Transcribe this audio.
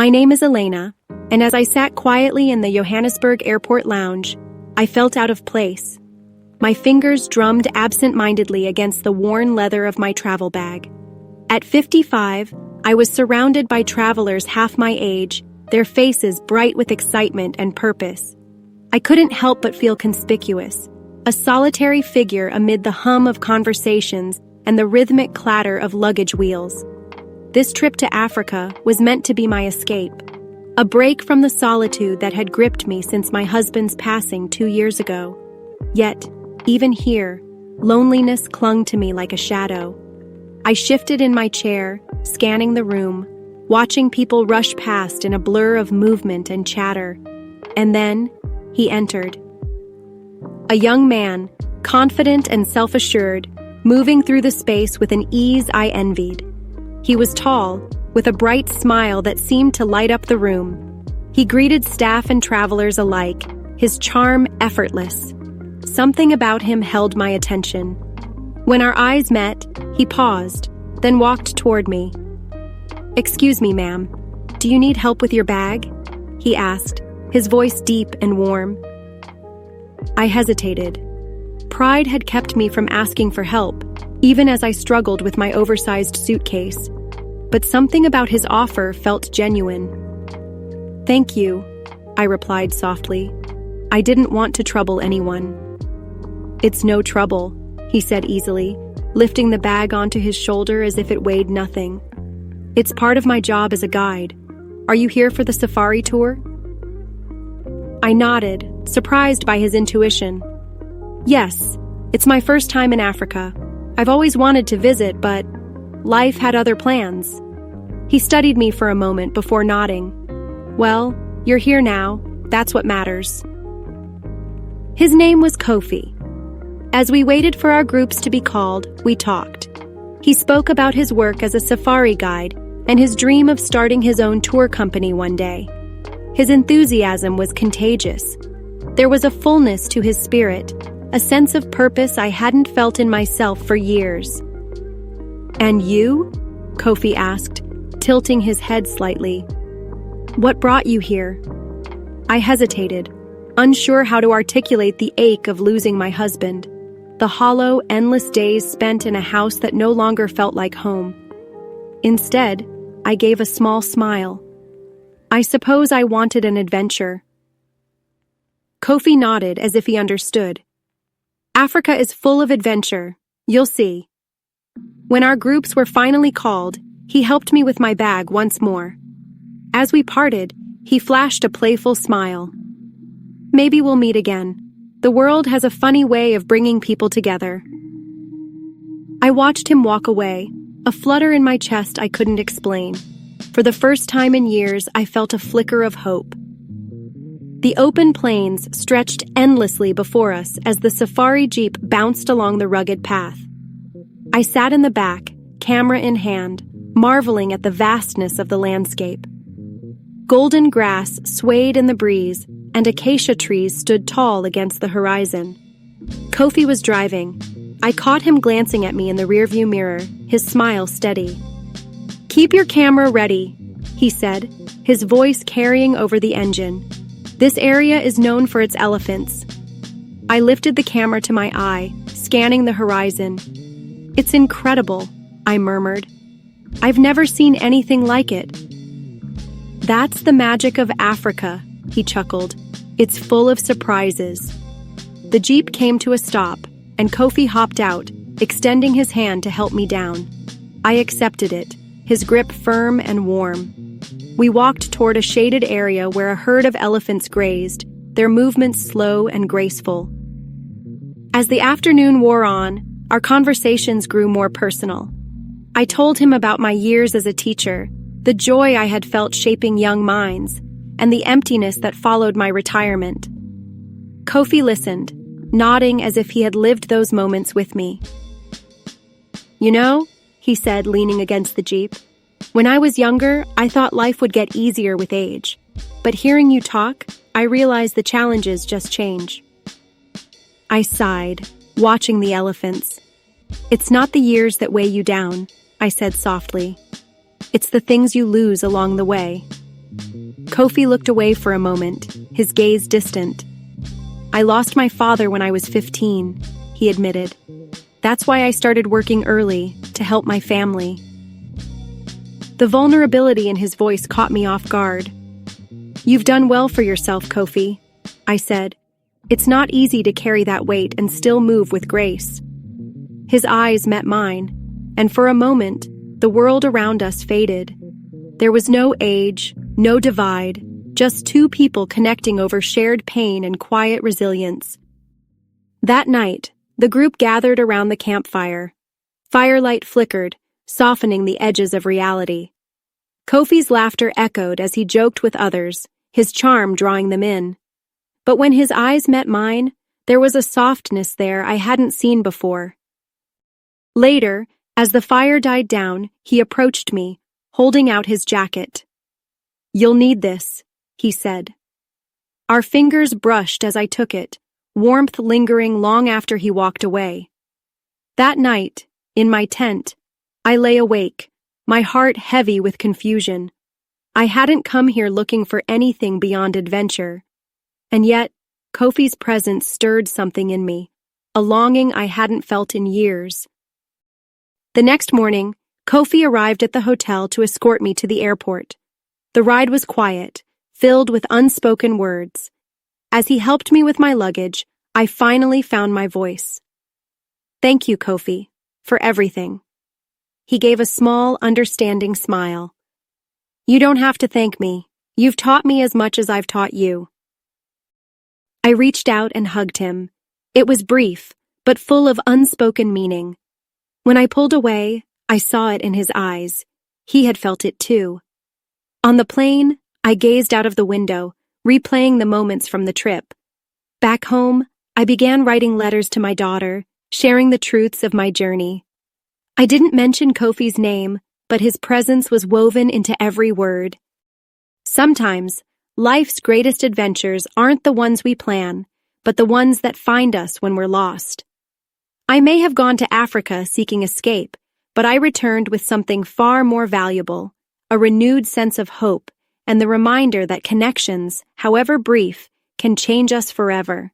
My name is Elena, and as I sat quietly in the Johannesburg airport lounge, I felt out of place. My fingers drummed absent-mindedly against the worn leather of my travel bag. At 55, I was surrounded by travelers half my age, their faces bright with excitement and purpose. I couldn't help but feel conspicuous, a solitary figure amid the hum of conversations and the rhythmic clatter of luggage wheels. This trip to Africa was meant to be my escape, a break from the solitude that had gripped me since my husband's passing 2 years ago. Yet, even here, loneliness clung to me like a shadow. I shifted in my chair, scanning the room, watching people rush past in a blur of movement and chatter. And then, he entered. A young man, confident and self-assured, moving through the space with an ease I envied. He was tall, with a bright smile that seemed to light up the room. He greeted staff and travelers alike, his charm effortless. Something about him held my attention. When our eyes met, he paused, then walked toward me. "Excuse me, ma'am. Do you need help with your bag?" he asked, his voice deep and warm. I hesitated. Pride had kept me from asking for help, even as I struggled with my oversized suitcase. But something about his offer felt genuine. "Thank you," I replied softly. I didn't want to trouble anyone. "It's no trouble," he said easily, lifting the bag onto his shoulder as if it weighed nothing. "It's part of my job as a guide. Are you here for the safari tour?" I nodded, surprised by his intuition. "Yes, it's my first time in Africa. I've always wanted to visit, but life had other plans." He studied me for a moment before nodding. "Well, you're here now. That's what matters." His name was Kofi. As we waited for our groups to be called, we talked. He spoke about his work as a safari guide and his dream of starting his own tour company one day. His enthusiasm was contagious. There was a fullness to his spirit, a sense of purpose I hadn't felt in myself for years. "And you?" Kofi asked, tilting his head slightly. "What brought you here?" I hesitated, unsure how to articulate the ache of losing my husband, the hollow, endless days spent in a house that no longer felt like home. Instead, I gave a small smile. "I suppose I wanted an adventure." Kofi nodded as if he understood. "Africa is full of adventure. You'll see." When our groups were finally called, he helped me with my bag once more. As we parted, he flashed a playful smile. "Maybe we'll meet again. The world has a funny way of bringing people together." I watched him walk away, a flutter in my chest I couldn't explain. For the first time in years, I felt a flicker of hope. The open plains stretched endlessly before us as the safari jeep bounced along the rugged path. I sat in the back, camera in hand, marveling at the vastness of the landscape. Golden grass swayed in the breeze, and acacia trees stood tall against the horizon. Kofi was driving. I caught him glancing at me in the rearview mirror, his smile steady. "Keep your camera ready," he said, his voice carrying over the engine. "This area is known for its elephants." I lifted the camera to my eye, scanning the horizon. "It's incredible," I murmured. "I've never seen anything like it." "That's the magic of Africa," he chuckled. "It's full of surprises." The jeep came to a stop, and Kofi hopped out, extending his hand to help me down. I accepted it, his grip firm and warm. We walked toward a shaded area where a herd of elephants grazed, their movements slow and graceful. As the afternoon wore on, our conversations grew more personal. I told him about my years as a teacher, the joy I had felt shaping young minds, and the emptiness that followed my retirement. Kofi listened, nodding as if he had lived those moments with me. "You know," he said, leaning against the jeep, "when I was younger, I thought life would get easier with age. But hearing you talk, I realized the challenges just change." I sighed, watching the elephants. "It's not the years that weigh you down," I said softly. "It's the things you lose along the way." Kofi looked away for a moment, his gaze distant. I lost my father when I was 15, he admitted. That's why I started working early, to help my family. The vulnerability in his voice caught me off guard. You've done well for yourself, Kofi, I said. It's not easy to carry that weight and still move with grace. His eyes met mine, and for a moment, the world around us faded. There was no age, no divide, just two people connecting over shared pain and quiet resilience. That night, the group gathered around the campfire. Firelight flickered, softening the edges of reality. Kofi's laughter echoed as he joked with others, his charm drawing them in. But when his eyes met mine, there was a softness there I hadn't seen before. Later, as the fire died down, he approached me, holding out his jacket. "You'll need this," he said. Our fingers brushed as I took it, warmth lingering long after he walked away. That night, in my tent, I lay awake, my heart heavy with confusion. I hadn't come here looking for anything beyond adventure. And yet, Kofi's presence stirred something in me, a longing I hadn't felt in years. The next morning, Kofi arrived at the hotel to escort me to the airport. The ride was quiet, filled with unspoken words. As he helped me with my luggage, I finally found my voice. "Thank you, Kofi, for everything." He gave a small, understanding smile. "You don't have to thank me. You've taught me as much as I've taught you." I reached out and hugged him. It was brief, but full of unspoken meaning. When I pulled away, I saw it in his eyes. He had felt it too. On the plane, I gazed out of the window, replaying the moments from the trip. Back home, I began writing letters to my daughter, sharing the truths of my journey. I didn't mention Kofi's name, but his presence was woven into every word. Sometimes, life's greatest adventures aren't the ones we plan, but the ones that find us when we're lost. I may have gone to Africa seeking escape, but I returned with something far more valuable, a renewed sense of hope, and the reminder that connections, however brief, can change us forever.